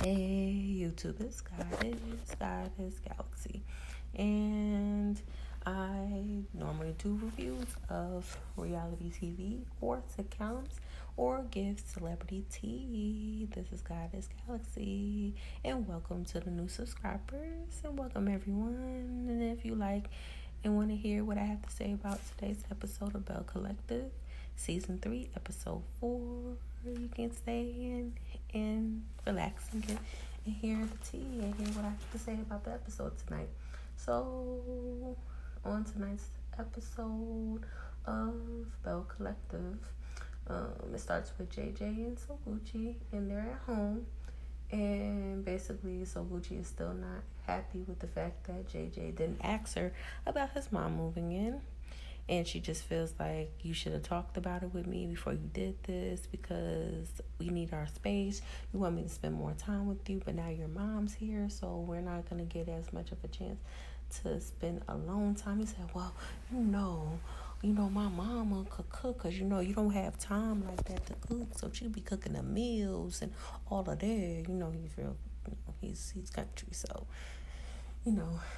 Hey YouTube, it's Goddess Galaxy, and I normally do reviews of reality TV or sitcoms or give celebrity tea. This is Goddess Galaxy, and welcome to the new subscribers, and welcome everyone. And if you like and want to hear what I have to say about today's episode of Belle Collective, Season 3, Episode 4, you can stay in and relax and hear the tea and hear what I have to say about the episode tonight. So, on tonight's episode of Belle Collective, it starts with JJ and Soguchi, and they're at home. And basically, Soguchi is still not happy with the fact that JJ didn't ask her about his mom moving in. And she just feels like you should have talked about it with me before you did this because we need our space. You want me to spend more time with you, but now your mom's here, so we're not going to get as much of a chance to spend alone time. He said, well, you know, my mama could cook because, you don't have time like that to cook. So she'll be cooking the meals and all of that. He's real, he's country. So,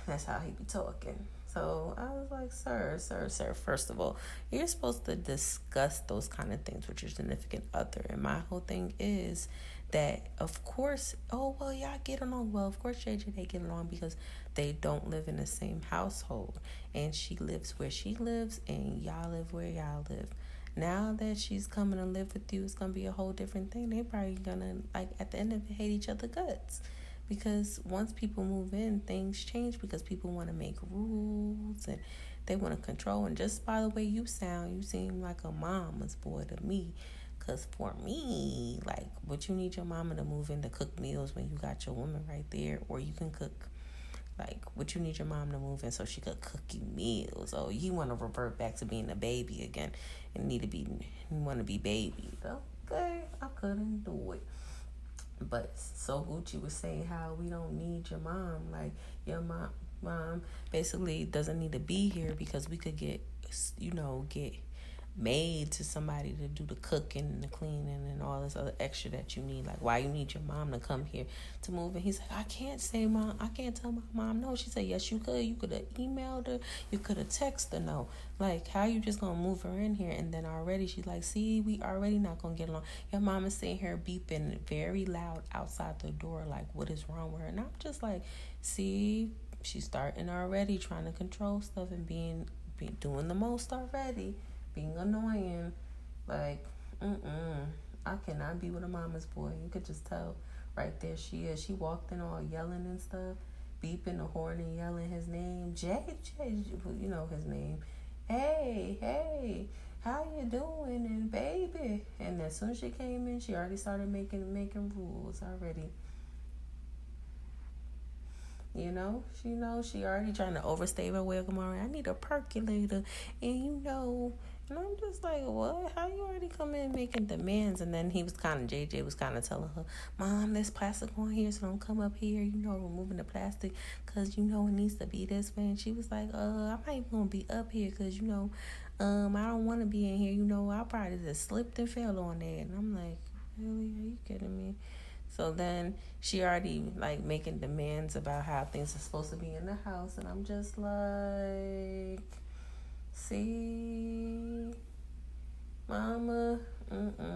that's how he be talking. So I was like, sir, first of all, you're supposed to discuss those kind of things with your significant other. And my whole thing is that, of course, y'all get along. Well, of course, JJ, they get along because they don't live in the same household. And she lives where she lives and y'all live where y'all live. Now that she's coming to live with you, it's going to be a whole different thing. They probably going to, at the end of it, hate each other guts. Because once people move in, things change because people want to make rules and they want to control. And just by the way you sound, you seem like a mama's boy to me. Because for me, would you need your mama to move in to cook meals when you got your woman right there? Or you can cook, would you need your mom to move in so she could cook you meals? Or you want to revert back to being a baby again and want to be baby. Okay, I couldn't do it. But Soguchi was saying how we don't need your mom. Your mom basically doesn't need to be here because we could get made to somebody to do the cooking and the cleaning and all this other extra that you need. Why you need your mom to come here to move in? He's like, I can't tell my mom no. She said, yes, you could. You could have emailed her. You could have texted her no. How you just gonna move her in here? And then already she's like, see, we already not gonna get along. Your mom is sitting here beeping very loud outside the door. What is wrong with her? And I'm just like, see, she's starting already trying to control stuff and being doing the most already. Being annoying, I cannot be with a mama's boy. You could just tell right there she is. She walked in all yelling and stuff, beeping the horn and yelling his name, JJ, his name. Hey, how you doing? And baby. And as soon as she came in, she already started making rules already. She already trying to overstay her welcome already. I need a percolator. And and I'm just like, what? How you already come in making demands? And then JJ was kind of telling her, Mom, there's plastic on here, so don't come up here, removing the plastic, because, it needs to be this way. And she was like, I'm not even going to be up here, because, I don't want to be in here. I probably just slipped and fell on there. And I'm like, really? Are you kidding me? So then she already making demands about how things are supposed to be in the house. And I'm just like, see, mama,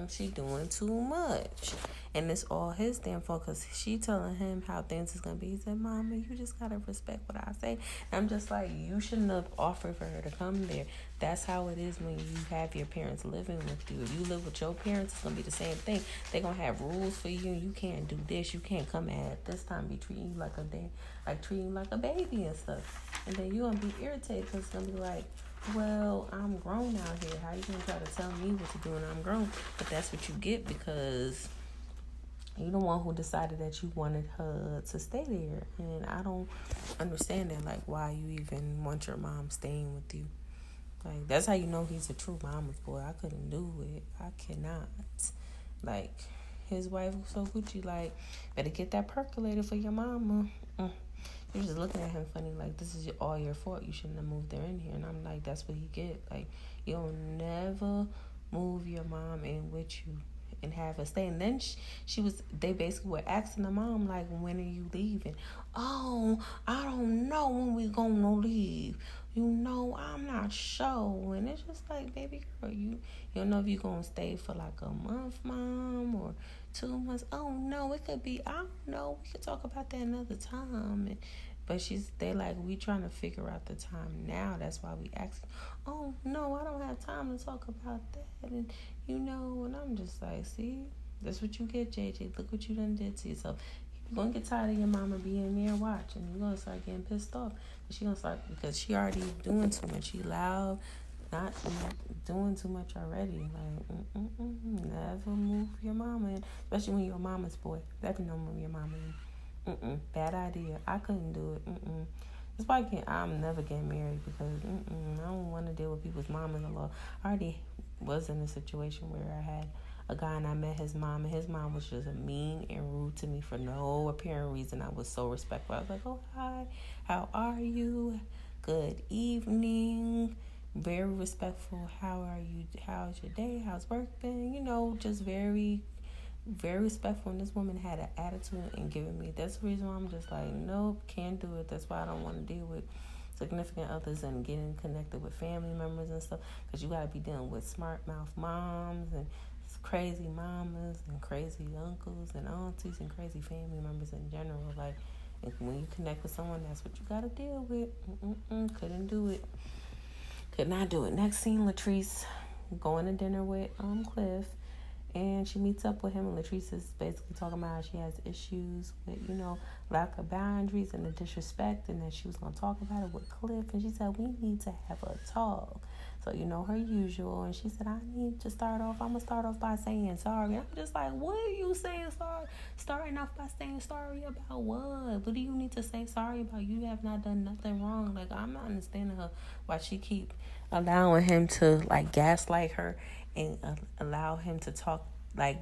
she doing too much. And it's all his damn fault because she telling him how things is going to be. He said, Mama, you just got to respect what I say. And I'm just like, you shouldn't have offered for her to come there. That's how it is when you have your parents living with you. If you live with your parents, it's going to be the same thing. They're going to have rules for you. You can't do this. You can't come at this time be treating you treating you like a baby and stuff. And then you're going to be irritated because it's going to be like, well, I'm grown out here. How you going to try to tell me what to do when I'm grown? But that's what you get because you're the one who decided that you wanted her to stay there. And I don't understand that, why you even want your mom staying with you. That's how you know he's a true mama's boy. I couldn't do it. I cannot. His wife was so Gucci, better get that percolator for your mama. You're just looking at him funny, this is all your fault. You shouldn't have moved her in here. And I'm like, that's what he get. You'll never move your mom in with you and have her stay. And then they basically were asking the mom, like, when are you leaving? Oh, I don't know when we gonna leave. I'm not sure. And it's just like, baby girl, you don't know if you're gonna stay for like a month, mom, or 2 months. Oh no, it could be, I don't know. We could talk about that another time. But they like, we trying to figure out the time now. That's why we ask. Oh no, I don't have time to talk about that. And and I'm just like, see, that's what you get, JJ. Look what you done did to yourself. You're gonna get tired of your mama being there watching. You're gonna start getting pissed off. But she gonna start, because she already doing too much. She loud, not doing too much already. Like, never move your mama in, especially when you're a mama's boy. Never no move your mama in. Bad idea. I couldn't do it. That's why I'm never getting married, because I don't want to deal with people's mom-in-law. I already was in a situation where I had a guy and I met his mom, and his mom was just mean and rude to me for no apparent reason. I was so respectful. I was like, oh, hi, how are you? Good evening. Very respectful. How are you? How's your day? How's work been? Just very respectful. And this woman had an attitude and giving me. That's the reason why I'm just like, nope, can't do it. That's why I don't want to deal with significant others and getting connected with family members and stuff, because you got to be dealing with smart mouth moms and crazy mamas and crazy uncles and aunties and crazy family members in general. Like, when you connect with someone, that's what you got to deal with. Couldn't do it. Could not do it. Next scene, Latrice going to dinner with Cliff. And she meets up with him, and Latrice is basically talking about how she has issues with, lack of boundaries and the disrespect, and that she was going to talk about it with Cliff. And she said, we need to have a talk. So, her usual. And she said, I'm going to start off by saying sorry. I'm just like, what are you saying sorry? Starting off by saying sorry about what? What do you need to say sorry about? You have not done nothing wrong. Like, I'm not understanding her, why she keep allowing him to, like, gaslight her and allow him to talk, like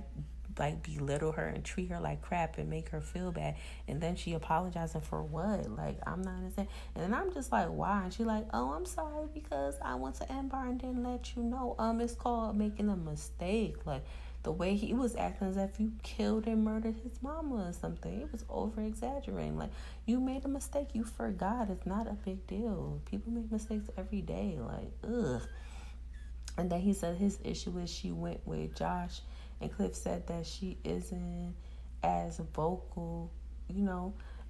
belittle her and treat her like crap and make her feel bad. And then she apologizing for what? Like, I'm not understanding. And then I'm just like, why? And she like, oh, I'm sorry because I went to Embar and didn't let you know. It's called making a mistake. Like, the way he was acting as if you killed and murdered his mama or something. It was over exaggerating. Like, you made a mistake, you forgot. It's not a big deal. People make mistakes every day. Like, ugh. And then he said his issue is she went with Josh, and Cliff said that she isn't as vocal,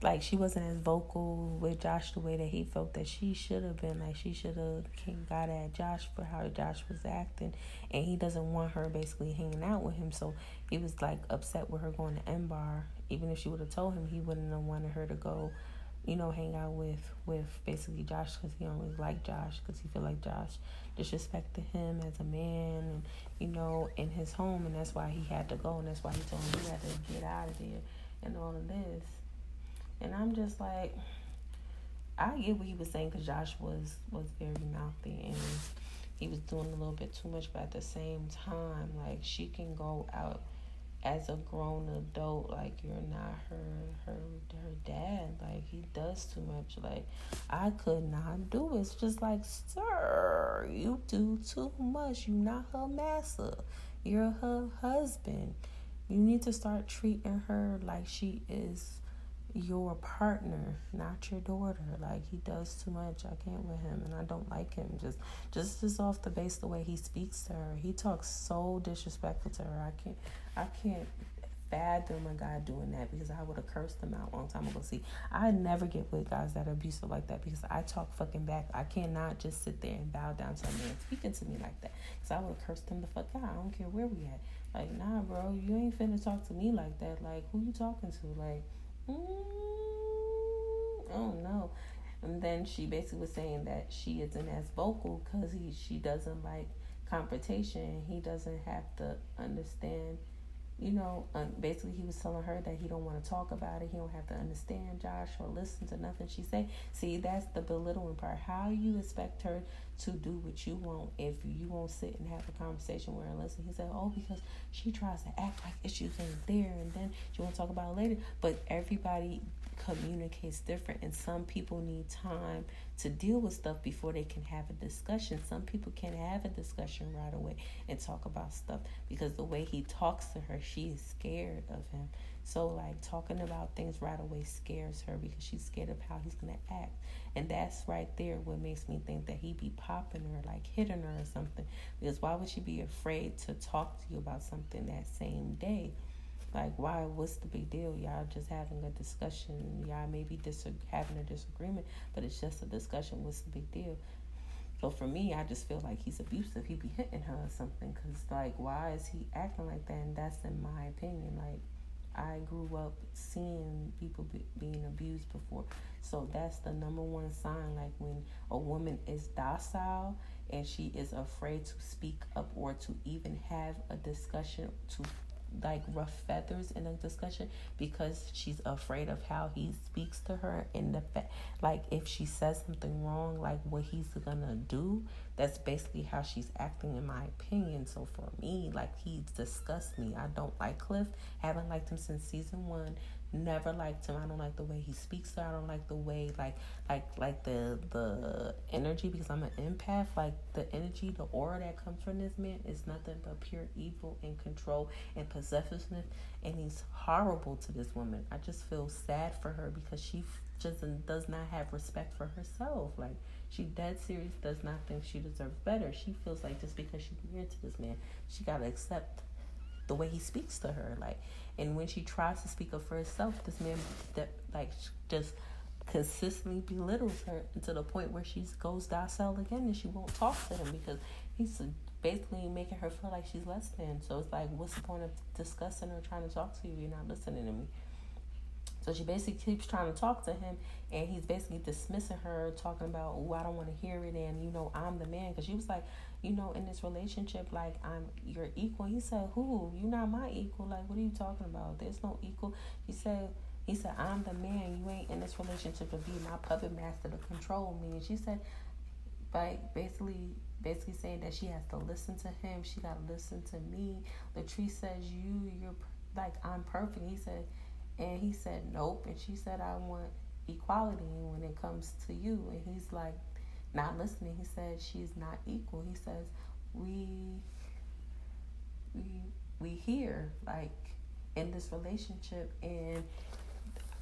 like she wasn't as vocal with Josh the way that he felt that she should have been. Like, she should have got at Josh for how Josh was acting, and he doesn't want her basically hanging out with him. So he was like upset with her going to M-Bar. Even if she would have told him, he wouldn't have wanted her to go, hang out with basically Josh, because he don't really like Josh, because he feel like Josh disrespected him as a man, and in his home, and that's why he had to go, and that's why he told him he had to get out of there and all of this. And I'm just like, I get what he was saying, because Josh was very mouthy and he was doing a little bit too much, but at the same time, like, she can go out as a grown adult. Like, you're not her dad. Like, he does too much. Like, I could not do it. It's just like, sir, you do too much. You're not her master. You're her husband. You need to start treating her like she is your partner, not your daughter. Like, he does too much. I can't with him, and I don't like him. Just off the base, the way he speaks to her, he talks so disrespectful to her. I can't fathom a guy doing that, because I would have cursed him out a long time ago. See, I never get with guys that are abusive like that, because I talk fucking back. I cannot just sit there and bow down to a man speaking to me like that, because I would have cursed him the fuck out. I don't care where we at. Like, nah, bro, you ain't finna talk to me like that. Like, who you talking to? Like, oh no. And then she basically was saying that she isn't as vocal because she doesn't like confrontation. He doesn't have to understand, basically he was telling her that he don't want to talk about it. He don't have to understand Josh or listen to nothing she say. See, that's the belittling part. How you expect her to do what you want if you won't sit and have a conversation with her and listen? He said, oh, because she tries to act like issues ain't there, and then she won't talk about it later. But everybody communicates different, and some people need time to deal with stuff before they can have a discussion. Some people can't have a discussion right away and talk about stuff because the way he talks to her, she is scared of him. So like talking about things right away scares her because she's scared of how he's gonna act. And that's right there what makes me think that he be popping her, like hitting her or something. Because why would she be afraid to talk to you about something that same day? Like, why? What's the big deal? Y'all just having a discussion. Y'all maybe having a disagreement, but it's just a discussion. What's the big deal? So for me, I just feel like he's abusive. He be hitting her or something. Because, like, why is he acting like that? And that's in my opinion. Like, I grew up seeing people being abused before. So that's the number one sign. Like, when a woman is docile and she is afraid to speak up or to even have a discussion, to like rough feathers in a discussion because she's afraid of how he speaks to her, and the fact, like, if she says something wrong, like what he's gonna do. That's basically how she's acting, in my opinion. So for me, like, he disgusts me. I don't like Cliff. Haven't liked him since season 1. Never liked him. I don't like the way he speaks to her. I don't like the way like the energy, because I'm an empath. Like, the energy, the aura that comes from this man is nothing but pure evil and control and possessiveness, and he's horrible to this woman. I just feel sad for her because she just does not have respect for herself. Like, she dead serious does not think she deserves better. She feels like just because she's married to this man, she gotta accept the way he speaks to her. Like, and when she tries to speak up for herself, this man just consistently belittles her to the point where she goes docile again and she won't talk to him because he's basically making her feel like she's less than. So it's like, what's the point of discussing or trying to talk to you? You're not listening to me. So she basically keeps trying to talk to him, and he's basically dismissing her, talking about, oh, I don't want to hear it, and, I'm the man. Because she was like, in this relationship, like, you're equal. He said, who? You're not my equal. Like, what are you talking about? There's no equal. He said, I'm the man. You ain't in this relationship to be my puppet master to control me. And she said, like, basically saying that she has to listen to him. She got to listen to me. Latrice says, you're like, I'm perfect. He said, nope. And she said, I want equality when it comes to you. And he's like, not listening. He said, she's not equal. He says, we here, like, in this relationship, and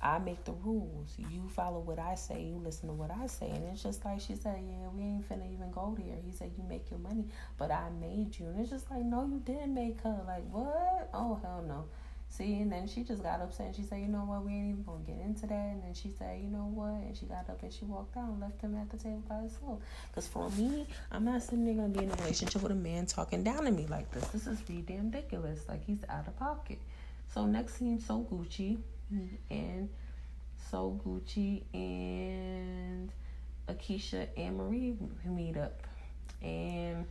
I make the rules. You follow what I say. You listen to what I say. And it's just like, she said, yeah, we ain't finna even go there. He said, you make your money, but I made you. And it's just like, no, you didn't make her. Like, what? Oh, hell no. See, and then she just got upset. And she said, you know what, we ain't even going to get into that. And then she said, you know what? And she got up and she walked out and left him at the table by himself. Because for me, I'm not sitting there going to be in a relationship with a man talking down to me like this. This is really damn ridiculous. Like, he's out of pocket. So next scene, So Gucci and Akeisha and Marie meet up. And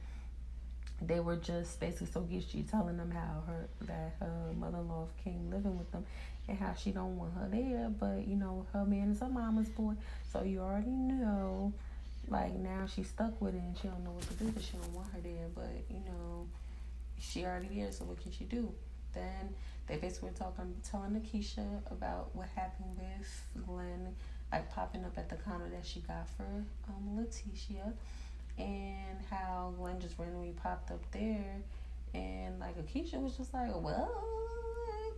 they were just basically So Gucci telling them how her mother-in-law came living with them and how she don't want her there, but her man is her mama's boy, so you already know, like, now she's stuck with it and she don't know what to do because she don't want her there, but she already there, so what can she do? Then they basically were telling Akeisha about what happened with Glenn, like, popping up at the counter that she got for Letitia, and how Glenn just randomly popped up there, and like Akeisha was just like, what?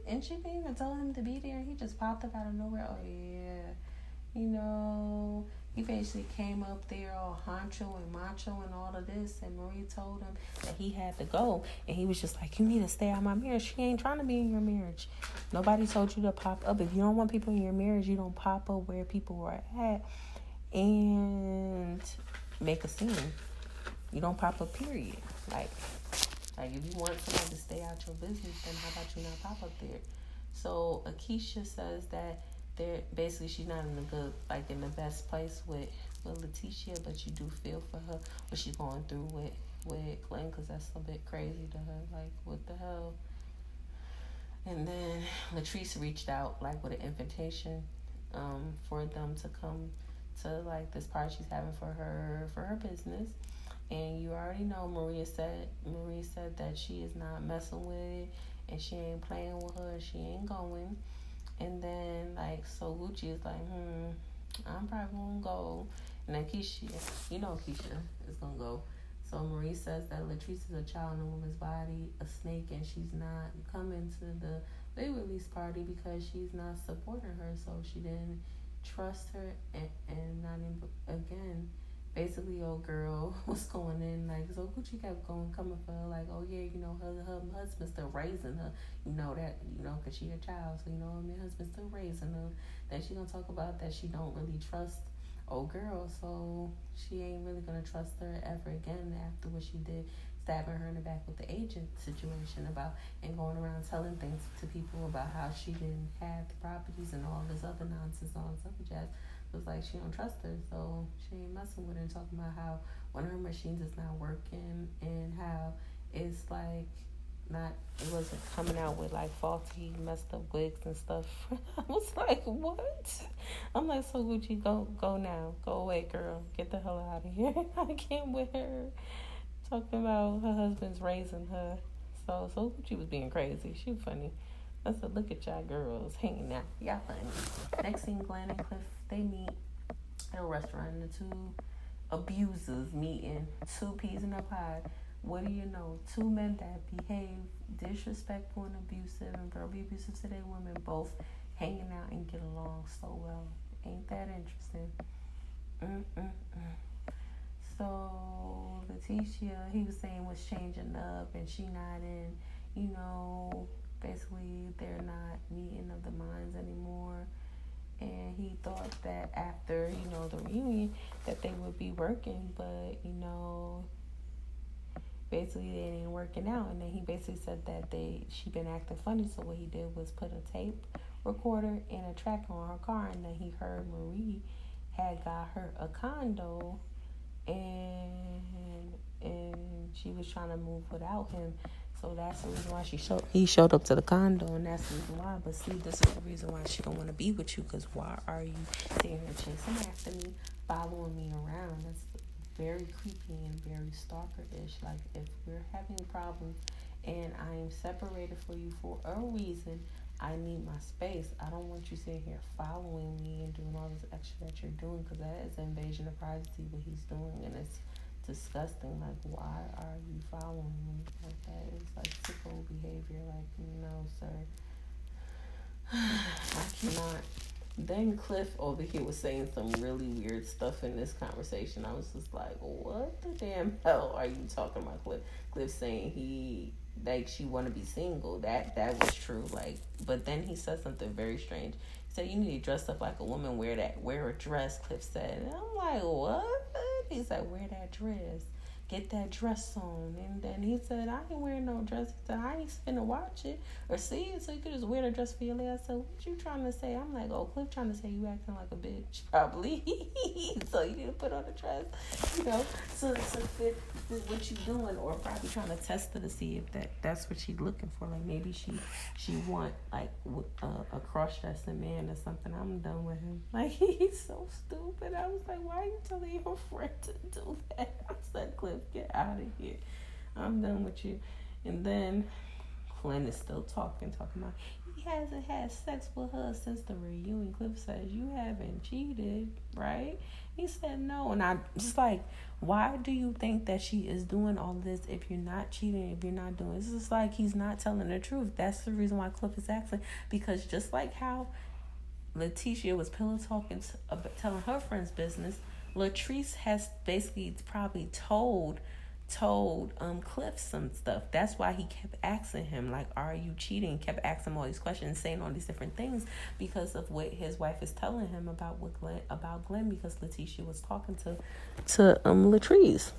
And she didn't even tell him to be there. He just popped up out of nowhere. Oh yeah, he basically came up there all honcho and macho and all of this, and Marie told him that he had to go, and he was just like, you need to stay out of my marriage. She ain't trying to be in your marriage. Nobody told you to pop up. If you don't want people in your marriage, you don't pop up where people are at and make a scene. You don't pop up, period. Like if you want someone to stay out your business, then how about you not pop up there? So Akeisha says that she's not in the best place with Letitia, but you do feel for her what she's going through with Glenn, because that's a bit crazy to her. Like, what the hell? And then Latrice reached out, like, with an invitation for them to come to, like, this party she's having for her business. And you already know Marie said that she is not messing with it and she ain't playing with her and she ain't going. And then, like, so Gucci is like, I'm probably gonna go. And then Keisha, Keisha is gonna go. So Marie says that Latrice is a child in a woman's body, a snake, and she's not coming to the big release party because she's not supporting her. So she didn't trust her, and not in, again. Basically, old girl was going in like, so Gucci kept coming for her like, oh yeah, her husband's still raising her, cause she a child, so her husband's still raising her. Then she gonna talk about that she don't really trust old girl, so she ain't really gonna trust her ever again after what she did, stabbing her in the back with the agent situation about, and going around telling things to people about how she didn't have the properties and all this other nonsense, all this other jazz. It was like she don't trust her, so she ain't messing with her, and talking about how one of her machines is not working and how it's like it wasn't coming out with like faulty, messed up wigs and stuff. I was like, what? I'm like, so Gucci, go now. Go away, girl. Get the hell out of here. I can't with her. Talking about her husband's raising her. So Gucci was being crazy. She was funny. I said, look at y'all girls hanging out. Y'all funny. Next scene, Glenn and Cliff, they meet at a restaurant, and the two abusers meeting, 2 peas in a pod. What do you know? 2 men that behave disrespectful and abusive and verbally abusive to their women, both hanging out and get along so well. Ain't that interesting? So Letitia, he was saying, was changing up, and she not in, basically they're not meeting of the minds anymore. And he thought that after, the reunion, that they would be working, but, basically they ain't working out. And then he basically said that she been acting funny, so what he did was put a tape recorder and a tracker on her car, and then he heard Marie had got her a condo, and she was trying to move without him. So that's the reason why he showed up to the condo, and that's the reason why. But see, this is the reason why she don't want to be with you, because why are you sitting here chasing after me, following me around? That's very creepy and very stalker-ish. Like, if we're having problems and I am separated from you for a reason, I need my space. I don't want you sitting here following me and doing all this extra that you're doing, because that is invasion of privacy, what he's doing, and it's disgusting. Like, why are you following me? Like, that is like sicko behavior. Like, no, sir. I cannot. Then Cliff over here was saying some really weird stuff in this conversation. I was just like, what the damn hell are you talking about, Cliff? Cliff saying she want to be single. That was true. Like, but then he said something very strange. He said, you need to dress up like a woman, wear a dress, Cliff said. And I'm like, what? He said, wear that dress. Get that dress on. And then he said, I ain't wearing no dress. He said, I ain't finna watch it or see it, so you could just wear the dress for your lady. I said, what you trying to say? I'm like, oh, Cliff trying to say you acting like a bitch, probably. So you need to put on a dress, so fit what you doing, or probably trying to test her to see if that's what she's looking for. Like, maybe she want like a cross-dressing man or something. I'm done with him. Like, he's so stupid. I was like, why are you telling your friend to do that? I said, Cliff, get out of here. I'm done with you. And then Glenn is still talking about he hasn't had sex with her since the reunion. Cliff says, you haven't cheated, right? He said no. And I just like, why do you think that she is doing all this if you're not cheating, if you're not doing this? It's just like he's not telling the truth. That's the reason why Cliff is asking, because just like how Letitia was pillow talking, telling her friend's business, Latrice has basically probably told Cliff some stuff. That's why he kept asking him, like, are you cheating? Kept asking him all these questions, saying all these different things, because of what his wife is telling him about Glenn, because Letitia was talking to Latrice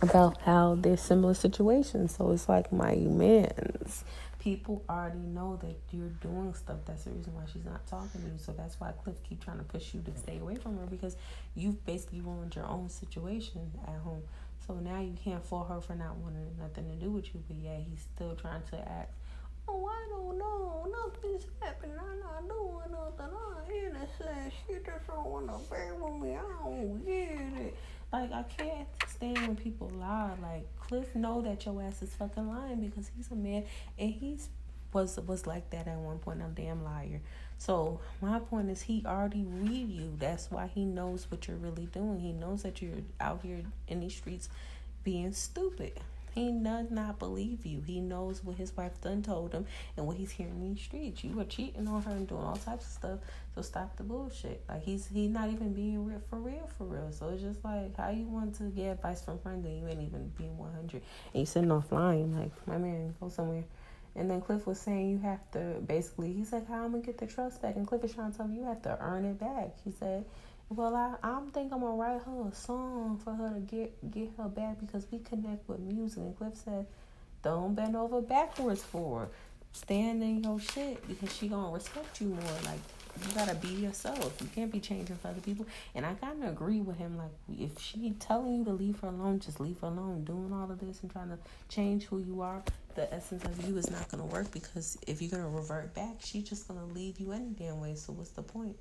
about how they're similar situations. So it's like, my man's people already know that you're doing stuff. That's the reason why she's not talking to you. So that's why Cliff keep trying to push you to stay away from her, because you've basically ruined your own situation at home. So now you can't fault her for not wanting nothing to do with you. But yeah, he's still trying to act, oh, I don't know, nothing's happening, I'm not doing nothing, I'm innocent, she just don't want to be with me, I don't get it. Like, I can't stand when people lie. Like, Cliff know that your ass is fucking lying, because he's a man, and he's was like that at one point. A damn liar. So my point is, he already read you. That's why he knows what you're really doing. He knows that you're out here in these streets being stupid. He does not believe you. He knows what his wife done told him and what he's hearing in these streets. You were cheating on her and doing all types of stuff. So stop the bullshit. Like, he's not even being real for real. So it's just like, how you want to get advice from friends and you ain't even being 100 and you sitting offline. Like, my man, go somewhere. And then Cliff was saying you have to, basically, he's like, how I'm going to get the trust back? And Cliff is trying to tell me you have to earn it back. He said, well, I think I'm going to write her a song for her to get her back because we connect with music. And Cliff said, don't bend over backwards for her. Stand in your shit because she going to respect you more. Like, you got to be yourself. You can't be changing for other people. And I kind of agree with him. Like, if she telling you to leave her alone, just leave her alone. Doing all of this and trying to change who you are, the essence of you is not going to work because if you're going to revert back, she's just going to leave you any damn way. So what's the point?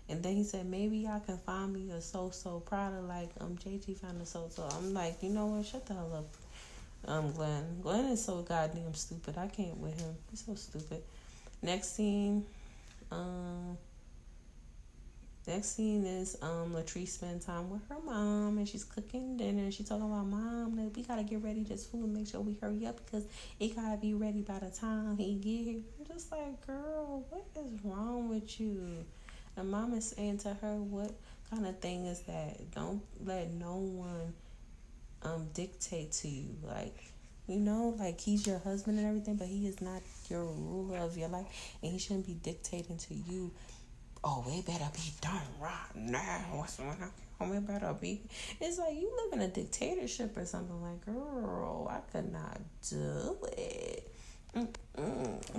And then he said, maybe I can find me a so-so Prada like JT found a so-so. I'm like, you know what? Shut the hell up. Glenn. Glenn is so goddamn stupid. I can't with him. He's so stupid. Next scene is Latrice spend time with her mom and she's cooking dinner and she's talking about, Mom, we gotta get ready this food and make sure we hurry up because it gotta be ready by the time he get here. I'm just like, girl, what is wrong with you? And mom is saying to her, what kind of thing is that? Don't let no one dictate to you. Like, you know, like, he's your husband and everything, but he is not your ruler of your life, and he shouldn't be dictating to you. Oh, it better be done right now. What's going on? It better be. It's like you live in a dictatorship or something. Like, girl, I could not do it. I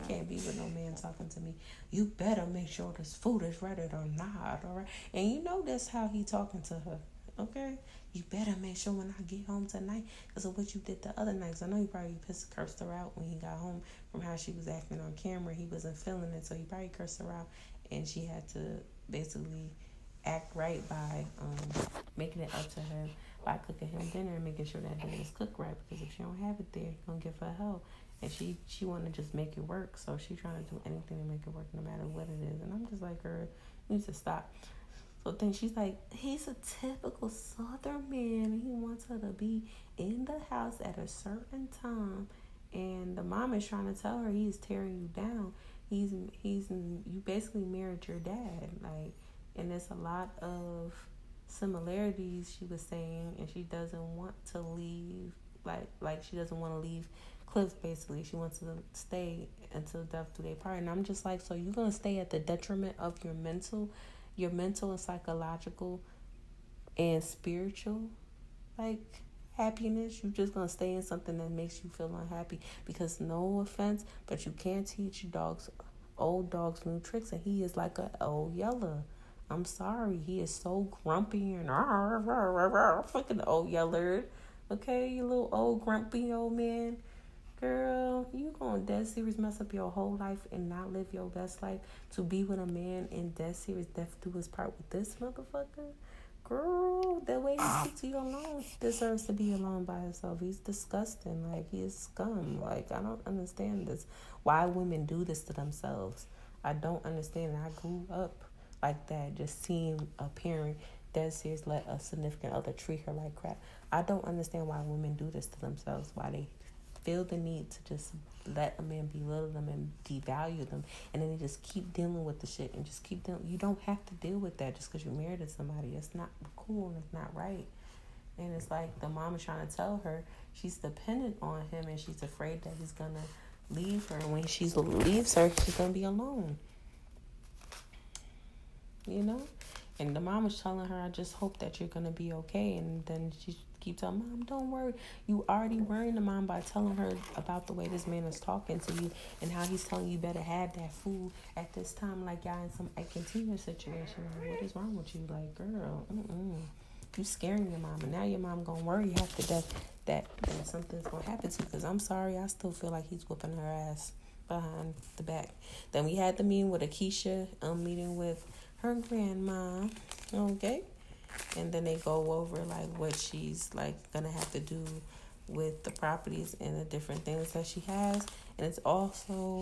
can't be with no man talking to me. You better make sure this food is ready or not, all right? And you know that's how he talking to her, okay? You better make sure when I get home tonight because of what you did the other nights. I know he probably cursed her out when he got home from how she was acting on camera. He wasn't feeling it, so he probably cursed her out, and she had to basically act right by making it up to her by cooking him dinner and making sure that dinner is cooked right, because if she don't have it there, you're going to give her hell. And she want to just make it work, so she trying to do anything to make it work no matter what it is. And I'm just like, girl, you need to stop. So then she's like, he's a typical Southern man. He wants her to be in the house at a certain time. And the mom is trying to tell her he's tearing you down. You basically married your dad. Like, and there's a lot of similarities, she was saying, and she doesn't want to leave. Like she doesn't want to leave Cliff, basically. She wants to stay until death do they part. And I'm just like, so you're going to stay at the detriment of your mental and psychological and spiritual, like, happiness? You're just going to stay in something that makes you feel unhappy because, no offense, but you can't teach old dogs new tricks, and he is like a old yeller. I'm sorry. He is so grumpy and fucking old yeller. Okay, you little old grumpy old man. Girl, you gonna dead serious mess up your whole life and not live your best life to be with a man in dead serious death do his part with this motherfucker? Girl, the way he speaks to you alone deserves to be alone by himself. He's disgusting. Like, he is scum. Like, I don't understand this. Why women do this to themselves. I don't understand. I grew up like that, just seeing a parent dead serious let a significant other treat her like crap. I don't understand why women do this to themselves. Why they feel the need to just let a man belittle them and devalue them, and then they just keep dealing with the shit and just keep dealing. You don't have to deal with that just because you're married to somebody. It's not cool and it's not right. And it's like the mom is trying to tell her she's dependent on him and she's afraid that he's gonna leave her. And when she leaves her, she's gonna be alone. You know? And the mom was telling her, I just hope that you're gonna be okay. And then she keep telling Mom, don't worry. You already worrying the mom by telling her about the way this man is talking to you and how he's telling you better have that food at this time, like y'all in some Argentina situation. Like, what is wrong with you? Like, girl, you scaring your mom, and now your mom gonna worry half to death that something's gonna happen to you. Because I'm sorry, I still feel like he's whooping her ass behind the back. Then we had the meeting with Akeisha, meeting with her grandma, okay? And then they go over, like, what she's, like, gonna have to do with the properties and the different things that she has. And it's also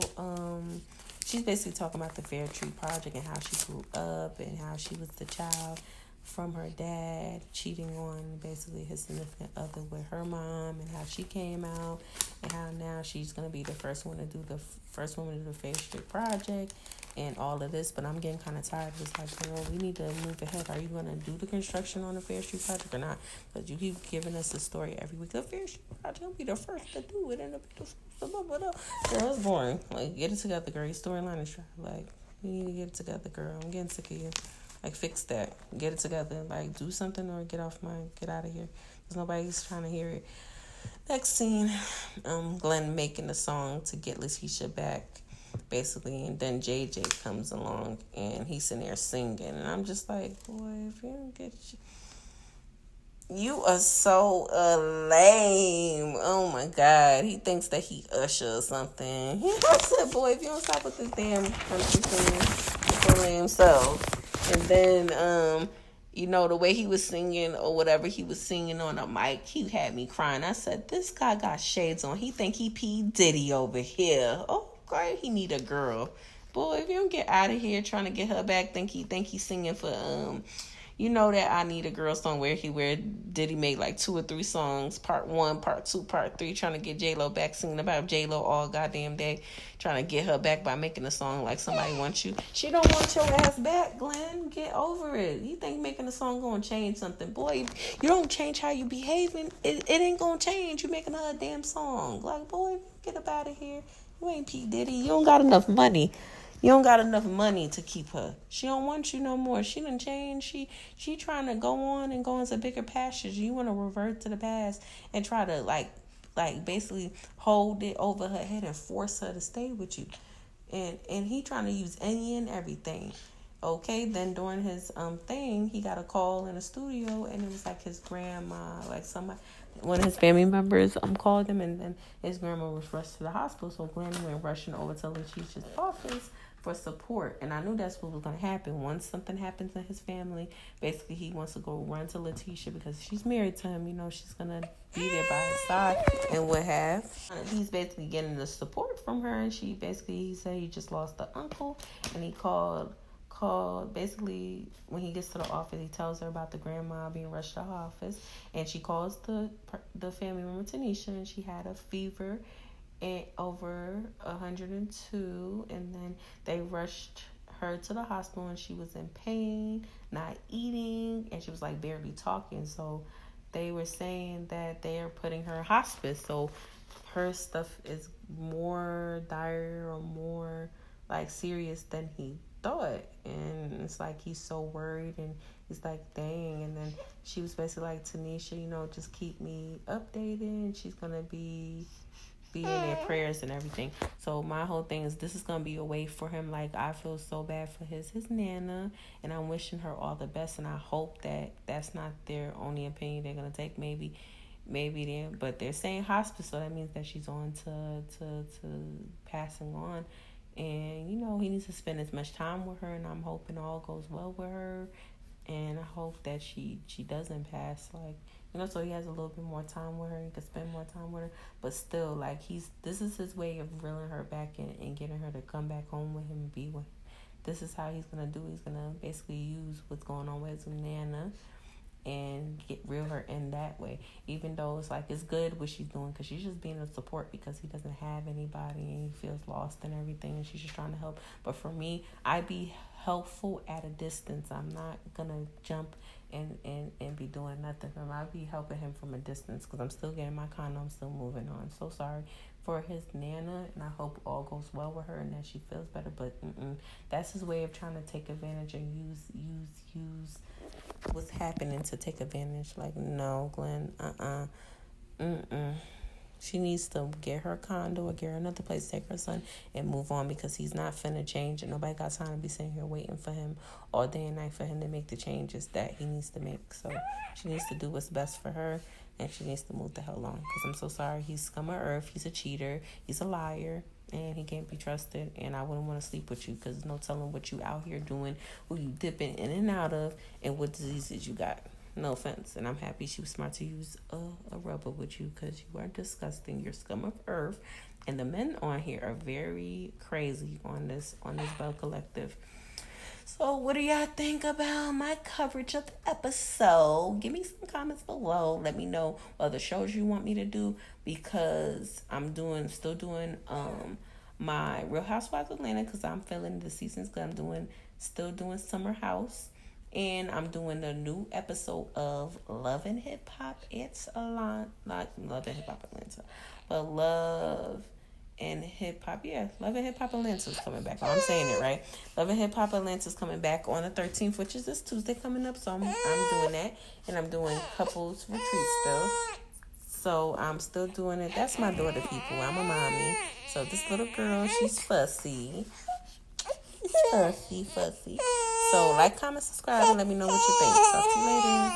she's basically talking about the Fair Tree Project and how she grew up and how she was the child from her dad cheating on basically his significant other with her mom, and how she came out and how now she's gonna be the first woman to do the Fair Street Project and all of this. But I'm getting kind of tired of this. Like, girl, we need to move ahead. Are you gonna do the construction on the Fair Street Project or not? Because you keep giving us the story every week. The Fair Street Project will be the first to do it, and it'll be the first. Girl, it's boring. Like, get it together, girl. Your storyline is dry. Like, you need to get it together, girl. I'm getting sick of you. Like, fix that. Get it together. Like, do something or get out of here. Because nobody's trying to hear it. Next scene, Glenn making a song to get Letitia back, basically. And then JJ comes along and he's sitting there singing. And I'm just like, boy, if you don't get you are so lame. Oh my God. He thinks that he Usher or something. I said, boy, if you don't stop with this damn country singing, it's only himself. And then, the way he was singing or whatever he was singing on a mic, he had me crying. I said, this guy got shades on. He think he P. Diddy over here. Oh, great. He need a girl. Boy, if you don't get out of here trying to get her back, think he's singing for, that I Need a Girl song where Diddy made like 2 or 3 songs, part 1, part 2, part 3, trying to get J-Lo back, singing about J-Lo all goddamn day, trying to get her back by making a song like Somebody Wants You. She don't want your ass back, Glenn. Get over it. You think making a song gonna change something? Boy, you don't change how you behaving, it ain't gonna change. You making her a damn song. Like, boy, get up out of here. You ain't P. Diddy. You don't got enough money. You don't got enough money to keep her. She don't want you no more. She done changed. She trying to go on and go into bigger pastures. You want to revert to the past and try to like basically hold it over her head and force her to stay with you. And he trying to use any and everything. Okay, then during his thing, he got a call in the studio, and it was like his grandma, like somebody, one of his family members called him, and then his grandma was rushed to the hospital. So Glenn went rushing over to Letitia's office for support, and I knew that's what was going to happen. Once something happens in his family, basically he wants to go run to Letitia because she's married to him. She's going to be there by his side and what have. He's basically getting the support from her, and he said he just lost the uncle, and he called basically when he gets to the office, he tells her about the grandma being rushed to her office, and she calls the family member Tanisha, and she had a fever and over 102, and then they rushed her to the hospital, and she was in pain, not eating, and she was like barely talking. So they were saying that they are putting her in hospice, so her stuff is more dire or more like serious than he thought. And it's like he's so worried, and he's like, dang. And then she was basically like, Tanisha, just keep me updated, and she's gonna be in their prayers and everything. So my whole thing is, this is gonna be a way for him. Like, I feel so bad for his Nana, and I'm wishing her all the best, and I hope that that's not their only opinion they're gonna take. Maybe but they're saying hospice, so that means that she's on to passing on. And he needs to spend as much time with her, and I'm hoping all goes well with her, and I hope that she doesn't pass, so he has a little bit more time with her. He can spend more time with her, but still, like, this is his way of reeling her back in and getting her to come back home with him and be with him. This is how he's gonna do. He's gonna basically use what's going on with his Nana and reel her in that way. Even though it's like, it's good what she's doing, because she's just being a support because he doesn't have anybody and he feels lost and everything, and she's just trying to help. But for me, I be helpful at a distance. I'm not gonna jump and be doing nothing for him. I'll be helping him from a distance because I'm still getting my condo. I'm still moving on. So sorry for his Nana, and I hope all goes well with her and that she feels better. But that's his way of trying to take advantage and use what's happening to take advantage. Like, no, Glenn, she needs to get her condo or get her another place, take her son, and move on, because he's not finna change, and nobody got time to be sitting here waiting for him all day and night for him to make the changes that he needs to make. So she needs to do what's best for her, and she needs to move the hell on, because I'm so sorry. He's scum of earth. He's a cheater. He's a liar, and he can't be trusted, and I wouldn't want to sleep with you, because there's no telling what you out here doing, who you dipping in and out of, and what diseases you got. No offense. And I'm happy she was smart to use a rubber with you because you are disgusting. You're scum of earth. And the men on here are very crazy on this Belle Collective. So what do y'all think about my coverage of the episode? Give me some comments below. Let me know what other shows you want me to do, because I'm still doing my Real Housewives of Atlanta, because I'm feeling the season's good. I'm still doing Summer House, and I'm doing the new episode of Love and Hip Hop. It's a lot, not Love and Hip Hop Atlanta, but Love and Hip Hop. Yeah, Love and Hip Hop Atlanta is coming back. Oh, I'm saying it right. Love and Hip Hop Atlanta is coming back on the 13th, which is this Tuesday coming up. So I'm doing that, and I'm doing couples retreat still. So I'm still doing it. That's my daughter, people. I'm a mommy. So this little girl, she's fussy. Fussy. So like, comment, subscribe, and let me know what you think. Talk to you later.